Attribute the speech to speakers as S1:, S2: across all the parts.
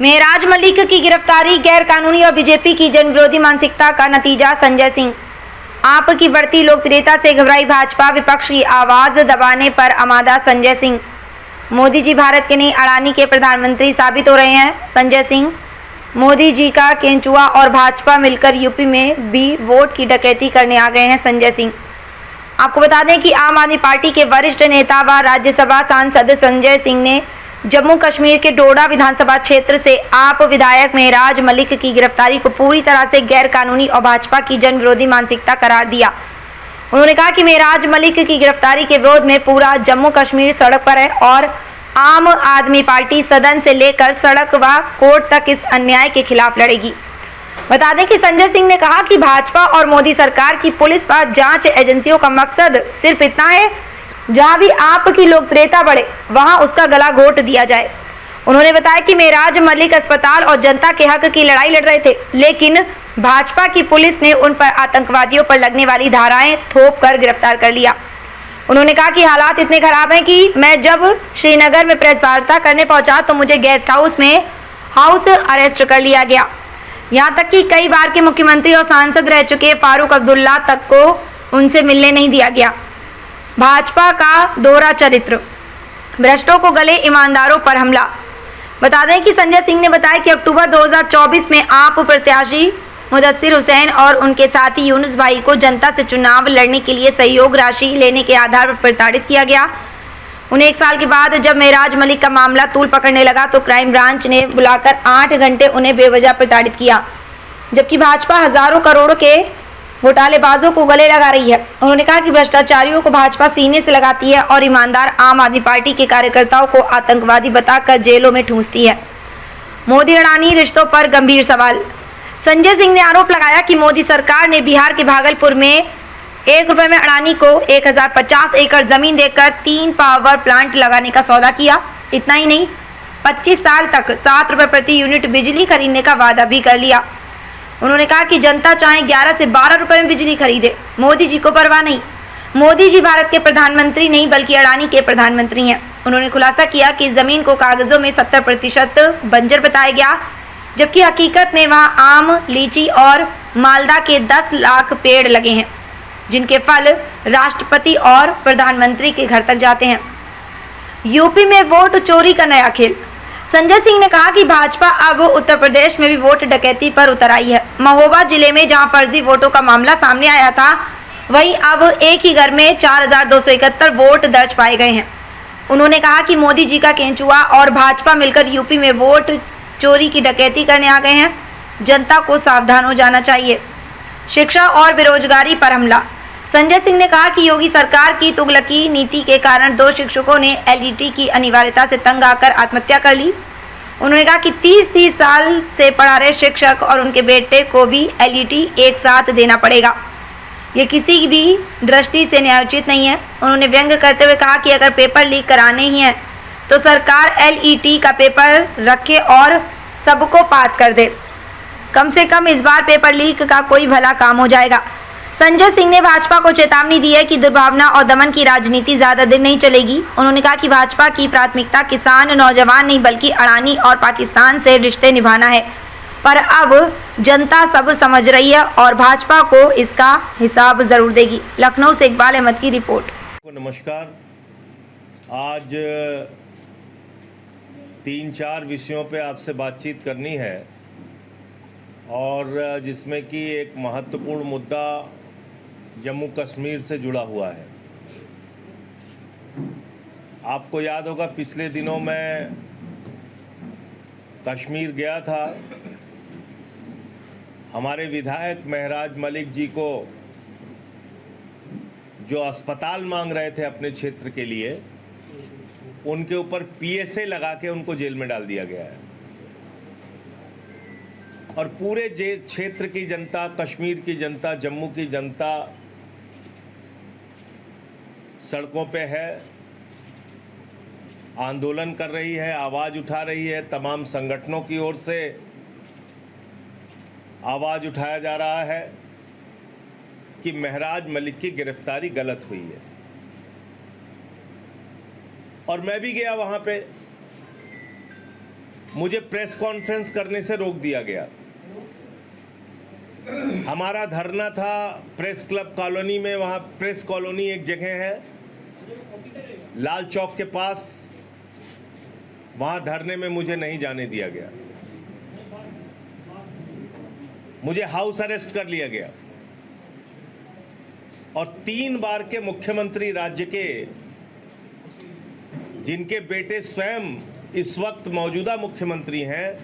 S1: मेहराज मलिक की गिरफ्तारी गैर कानूनी और बीजेपी की जनविरोधी मानसिकता का नतीजा। संजय सिंह। आप की बढ़ती लोकप्रियता से घबराई भाजपा, विपक्ष की आवाज दबाने पर आमादा संजय सिंह। मोदी जी भारत के नहीं अडानी के प्रधानमंत्री साबित हो रहे हैं। संजय सिंह। मोदी जी का केंचुआ और भाजपा मिलकर यूपी में भी वोट की डकैती करने आ गए हैं। संजय सिंह। आपको बता दें कि आम आदमी पार्टी के वरिष्ठ नेता व राज्यसभा सांसद संजय सिंह ने जम्मू कश्मीर के डोडा विधानसभा क्षेत्र से आप विधायक मेहराज मलिक की गिरफ्तारी को पूरी तरह से गैर कानूनी और भाजपा की जनविरोधी मानसिकता करार दिया। उन्होंने कहा कि मेहराज मलिक की गिरफ्तारी के विरोध में पूरा जम्मू कश्मीर सड़क पर है और आम आदमी पार्टी सदन से लेकर सड़क व कोर्ट तक इस अन्याय के खिलाफ लड़ेगी। बता दें कि संजय सिंह ने कहा कि भाजपा और मोदी सरकार की पुलिस व जांच एजेंसियों का मकसद सिर्फ इतना है, जहां भी आपकी लोकप्रियता बढ़े वहां उसका गला घोट दिया जाए। उन्होंने बताया कि मेहराज मलिक अस्पताल और जनता के हक की लड़ाई लड़ रहे थे, लेकिन भाजपा की पुलिस ने उन पर आतंकवादियों पर लगने वाली धाराएं थोप कर गिरफ्तार कर लिया। उन्होंने कहा कि हालात इतने खराब हैं कि मैं जब श्रीनगर में प्रेस वार्ता करने पहुंचा तो मुझे गेस्ट हाउस में हाउस अरेस्ट कर लिया गया। यहां तक कि कई बार के मुख्यमंत्री और सांसद रह चुके फारूक अब्दुल्ला तक को उनसे मिलने नहीं दिया गया। भाजपा का दोहरा चरित्र, भ्रष्टों को गले, ईमानदारों पर हमला। बता दें कि संजय सिंह ने बताया कि अक्टूबर 2024 में आप प्रत्याशी मुदस्सिर हुसैन और उनके साथी यूनुस भाई को जनता से चुनाव लड़ने के लिए सहयोग राशि लेने के आधार पर प्रताड़ित किया गया। उन्हें 1 साल के बाद जब मेहराज मलिक का मामला तूल पकड़ने लगा तो क्राइम ब्रांच ने बुलाकर 8 घंटे उन्हें बेवजह प्रताड़ित किया, जबकि भाजपा हजारों करोड़ों के घोटालेबाजों को गले लगा रही है। उन्होंने कहा कि भ्रष्टाचारियों को भाजपा सीने से लगाती है और ईमानदार आम आदमी पार्टी के कार्यकर्ताओं को आतंकवादी बताकर जेलों में ठूंसती है। मोदी अडानी रिश्तों पर गंभीर सवाल। संजय सिंह ने आरोप लगाया कि मोदी सरकार ने बिहार के भागलपुर में 1 रुपए में अडानी को 1050 एकड़ जमीन देकर 3 पावर प्लांट लगाने का सौदा किया। इतना ही नहीं, 25 साल तक 7 रुपए प्रति यूनिट बिजली खरीदने का वादा भी कर लिया। उन्होंने कहा कि जनता चाहे 11 से 12 रुपए में बिजली खरीदे, मोदी जी को परवाह नहीं। मोदी जी भारत के प्रधानमंत्री नहीं बल्कि अडानी के प्रधानमंत्री हैं। उन्होंने खुलासा किया कि इस जमीन को कागजों में 70% बंजर बताया गया, जबकि हकीकत में वहां आम, लीची और मालदा के 10 लाख पेड़ लगे हैं, जिनके फल राष्ट्रपति और प्रधानमंत्री के घर तक जाते हैं। यूपी में वोट चोरी का नया खेल। संजय सिंह ने कहा कि भाजपा अब उत्तर प्रदेश में भी वोट डकैती पर उतर आई है। महोबा जिले में जहां फर्जी वोटों का मामला सामने आया था, वहीं अब एक ही घर में 4271 वोट दर्ज पाए गए हैं। उन्होंने कहा कि मोदी जी का केंचुआ और भाजपा मिलकर यूपी में वोट चोरी की डकैती करने आ गए हैं। जनता को सावधान हो जाना चाहिए। शिक्षा और बेरोजगारी पर हमला। संजय सिंह ने कहा कि योगी सरकार की तुगलकी नीति के कारण 2 शिक्षकों ने एलईटी की अनिवार्यता से तंग आकर आत्महत्या कर ली। उन्होंने कहा कि 30 साल से पढ़ा रहे शिक्षक और उनके बेटे को भी एलईटी एक साथ देना पड़ेगा। ये किसी भी दृष्टि से न्यायोचित नहीं है। उन्होंने व्यंग करते हुए कहा कि अगर पेपर लीक कराने ही हैं तो सरकार एलईटी का पेपर रखे और सबको पास कर दे। कम से कम इस बार पेपर लीक का कोई भला काम हो जाएगा। संजय सिंह ने भाजपा को चेतावनी दी है कि दुर्भावना और दमन की राजनीति ज्यादा दिन नहीं चलेगी। उन्होंने कहा कि भाजपा की प्राथमिकता किसान, नौजवान नहीं बल्कि अडानी और पाकिस्तान से रिश्ते निभाना है, पर अब जनता सब समझ रही है और भाजपा को इसका हिसाब जरूर देगी। लखनऊ से इकबाल अहमद की रिपोर्ट।
S2: नमस्कार। आज 3-4 विषयों पे आपसे बातचीत करनी है और जिसमें कि एक महत्वपूर्ण मुद्दा जम्मू कश्मीर से जुड़ा हुआ है। आपको याद होगा पिछले दिनों मैं कश्मीर गया था। हमारे विधायक मेहराज मलिक जी को जो अस्पताल मांग रहे थे अपने क्षेत्र के लिए, उनके ऊपर पीएसए लगा के उनको जेल में डाल दिया गया है और पूरे क्षेत्र की जनता, कश्मीर की जनता, जम्मू की जनता सड़कों पे है, आंदोलन कर रही है, आवाज़ उठा रही है। तमाम संगठनों की ओर से आवाज़ उठाया जा रहा है कि मेहराज मलिक की गिरफ्तारी गलत हुई है। और मैं भी गया वहाँ पे मुझे प्रेस कॉन्फ्रेंस करने से रोक दिया गया। हमारा धरना था प्रेस क्लब कॉलोनी में, वहाँ प्रेस कॉलोनी एक जगह है लाल चौक के पास, वहाँ धरने में मुझे नहीं जाने दिया गया। मुझे हाउस अरेस्ट कर लिया गया और 3 बार के मुख्यमंत्री राज्य के, जिनके बेटे स्वयं इस वक्त मौजूदा मुख्यमंत्री हैं,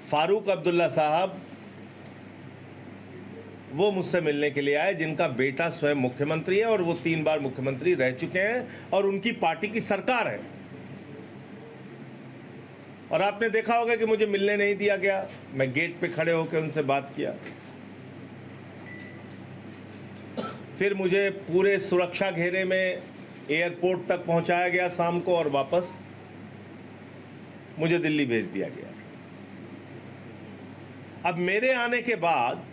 S2: फारूक अब्दुल्ला साहब, वो मुझसे मिलने के लिए आए, जिनका बेटा स्वयं मुख्यमंत्री है और वो 3 बार मुख्यमंत्री रह चुके हैं और उनकी पार्टी की सरकार है। और आपने देखा होगा कि मुझे मिलने नहीं दिया गया। मैं गेट पे खड़े होकर उनसे बात किया। फिर मुझे पूरे सुरक्षा घेरे में एयरपोर्ट तक पहुंचाया गया शाम को और वापस मुझे दिल्ली भेज दिया गया। अब मेरे आने के बाद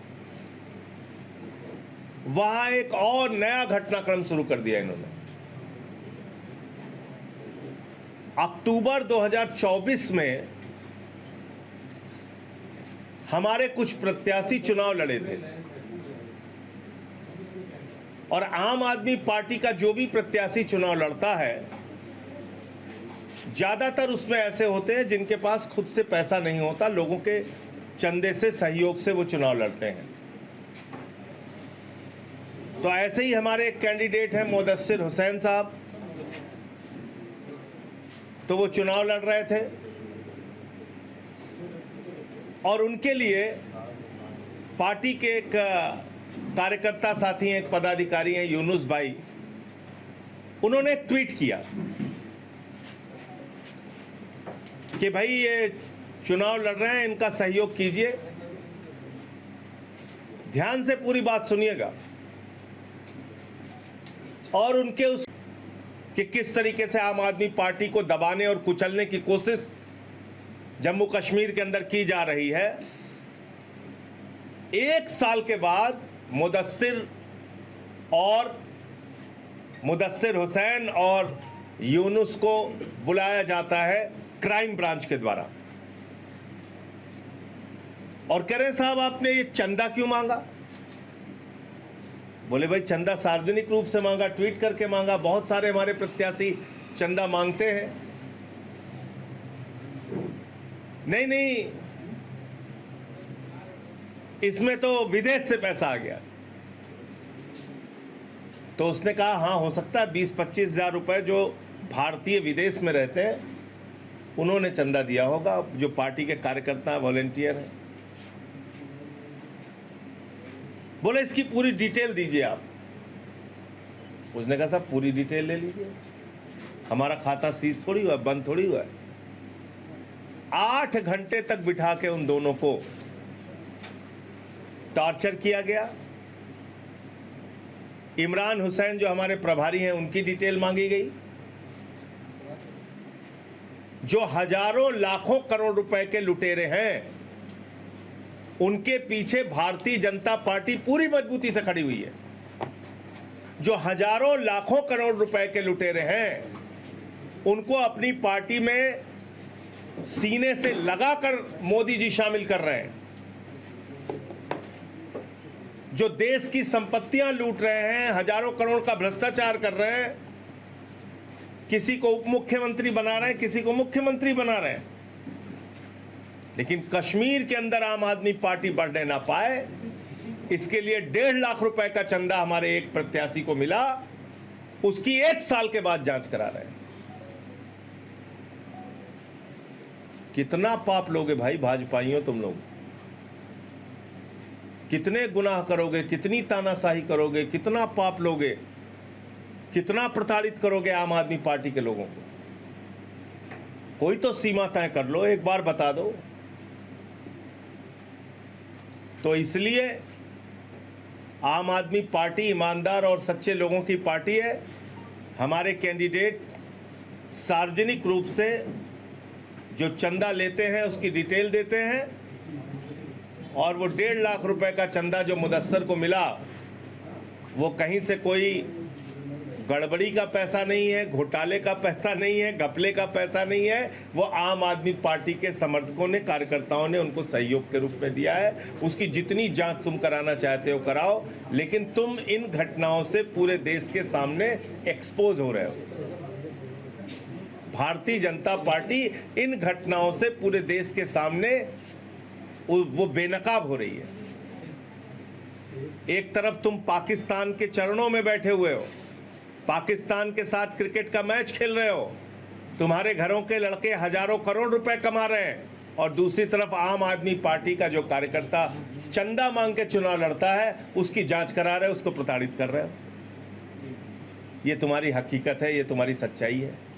S2: वहां एक और नया घटनाक्रम शुरू कर दिया इन्होंने। अक्टूबर 2024 में हमारे कुछ प्रत्याशी चुनाव लड़े थे और आम आदमी पार्टी का जो भी प्रत्याशी चुनाव लड़ता है, ज्यादातर उसमें ऐसे होते हैं जिनके पास खुद से पैसा नहीं होता, लोगों के चंदे से, सहयोग से वो चुनाव लड़ते हैं। तो ऐसे ही हमारे एक कैंडिडेट हैं मुदस्सिर हुसैन साहब, तो वो चुनाव लड़ रहे थे और उनके लिए पार्टी के एक कार्यकर्ता साथी हैं, एक पदाधिकारी हैं, यूनुस भाई, उन्होंने एक ट्वीट किया कि भाई ये चुनाव लड़ रहे हैं, इनका सहयोग कीजिए। ध्यान से पूरी बात सुनिएगा और उनके उस कि किस तरीके से आम आदमी पार्टी को दबाने और कुचलने की कोशिश जम्मू कश्मीर के अंदर की जा रही है। 1 साल के बाद मुदस्सिर हुसैन और यूनुस को बुलाया जाता है क्राइम ब्रांच के द्वारा और कह रहे हैं साहब आपने ये चंदा क्यों मांगा? बोले भाई चंदा सार्वजनिक रूप से मांगा, ट्वीट करके मांगा, बहुत सारे हमारे प्रत्याशी चंदा मांगते हैं। नहीं, इसमें तो विदेश से पैसा आ गया। तो उसने कहा हाँ हो सकता है 20-25 हज़ार रुपए जो भारतीय विदेश में रहते हैं उन्होंने चंदा दिया होगा, जो पार्टी के कार्यकर्ता वॉलेंटियर हैं। बोले इसकी पूरी डिटेल दीजिए आप। उसने कहा साहब पूरी डिटेल ले लीजिए, हमारा खाता सीज थोड़ी हुआ, बंद थोड़ी हुआ है। 8 घंटे तक बिठा के उन दोनों को टॉर्चर किया गया। इमरान हुसैन जो हमारे प्रभारी हैं उनकी डिटेल मांगी गई, जो हजारों लाखों करोड़ रुपए के लुटेरे हैं, उनके पीछे भारतीय जनता पार्टी पूरी मजबूती से खड़ी हुई है। जो हजारों लाखों करोड़ रुपए के लुटेरे हैं उनको अपनी पार्टी में सीने से लगाकर मोदी जी शामिल कर रहे हैं। जो देश की संपत्तियां लूट रहे हैं, हजारों करोड़ का भ्रष्टाचार कर रहे हैं, किसी को उप मुख्यमंत्री बना रहे हैं, किसी को मुख्यमंत्री बना रहे हैं, लेकिन कश्मीर के अंदर आम आदमी पार्टी बढ़ने ना पाए, इसके लिए 1.5 लाख रुपए का चंदा हमारे एक प्रत्याशी को मिला। उसकी 1 साल के बाद जांच करा रहे हैं। कितना पाप लोगे भाई भाजपाइयों तुम लोग? कितने गुनाह करोगे, कितनी तानाशाही करोगे, कितना पाप लोगे, कितना प्रताड़ित करोगे आम आदमी पार्टी के लोगों को? कोई तो सीमा तय कर लो, एक बार बता दो। तो इसलिए आम आदमी पार्टी ईमानदार और सच्चे लोगों की पार्टी है। हमारे कैंडिडेट सार्वजनिक रूप से जो चंदा लेते हैं उसकी डिटेल देते हैं और वो 1.5 लाख रुपए का चंदा जो मुदस्सिर को मिला वो कहीं से कोई गड़बड़ी का पैसा नहीं है, घोटाले का पैसा नहीं है, घपले का पैसा नहीं है। वो आम आदमी पार्टी के समर्थकों ने, कार्यकर्ताओं ने उनको सहयोग के रूप में दिया है। उसकी जितनी जांच तुम कराना चाहते हो कराओ, लेकिन तुम इन घटनाओं से पूरे देश के सामने एक्सपोज हो रहे हो। भारतीय जनता पार्टी इन घटनाओं से पूरे देश के सामने वो बेनकाब हो रही है। एक तरफ तुम पाकिस्तान के चरणों में बैठे हुए हो, पाकिस्तान के साथ क्रिकेट का मैच खेल रहे हो, तुम्हारे घरों के लड़के हजारों करोड़ रुपए कमा रहे हैं, और दूसरी तरफ आम आदमी पार्टी का जो कार्यकर्ता चंदा मांग के चुनाव लड़ता है, उसकी जांच करा रहे हो, उसको प्रताड़ित कर रहे हो। ये तुम्हारी हकीकत है, ये तुम्हारी सच्चाई है।